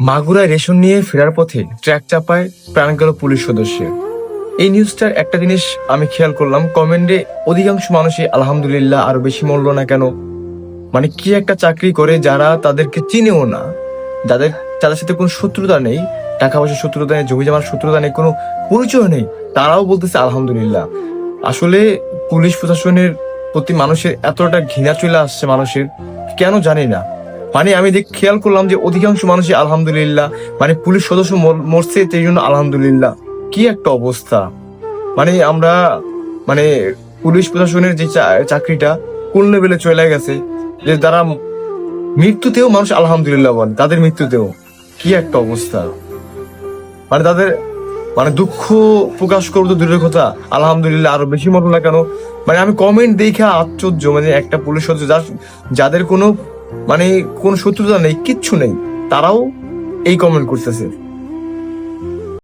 মাগুরায় ration নিয়ে ফেরার পথে ট্রাক চাপায় প্রাণ গেল পুলিশ সদস্যের। এই নিউজটার একটা জিনিস আমি খেয়াল করলাম, কমেন্টে অধিকাংশ মানুষই আলহামদুলিল্লাহ, আরো বেশি মরল না কেন। মানে কি একটা চাকরি করে যারা তাদেরকে চিনেও না, যাদের যাদের সাথে কোনো শত্রুতা নেই, টাকা পয়সার শত্রুতা নেই, জমি জমার শত্রুতা নেই, কোনো পরিচয় নেই, তারাও বলতেছে আলহামদুলিল্লাহ। আসলে পুলিশ প্রশাসনের প্রতি মানুষের এতটা ঘৃণা চলে আসছে মানুষের, কেন জানি না। মানে আমি খেয়াল করলাম যে অধিকাংশ মানুষই আলহামদুলিল্লাহ, মানে পুলিশ সদস্য মরছে সেই জন্য আলহামদুলিল্লাহ। কি একটা অবস্থা! মানে আমরা মানে পুলিশ প্রশাসনের যে চাকরিটা কোন লেভেলে চলে গেছে, যে তারা মৃত্যুতেও মানুষ আলহামদুলিল্লাহ বলে, তাদের মৃত্যুতেও কি একটা অবস্থা! মানে তাদের মানে দুঃখ প্রকাশ করবো তো দূরের কথা, আলহামদুলিল্লাহ আরো বেশি মতো না কেন। মানে আমি কমেন্ট দেখে আশ্চর্য, মানে একটা পুলিশ সদস্য যাদের কোনো মানে কোনো শত্রুতা নেই, কিচ্ছু নেই, তারাও এই কমেন্ট করতেছে।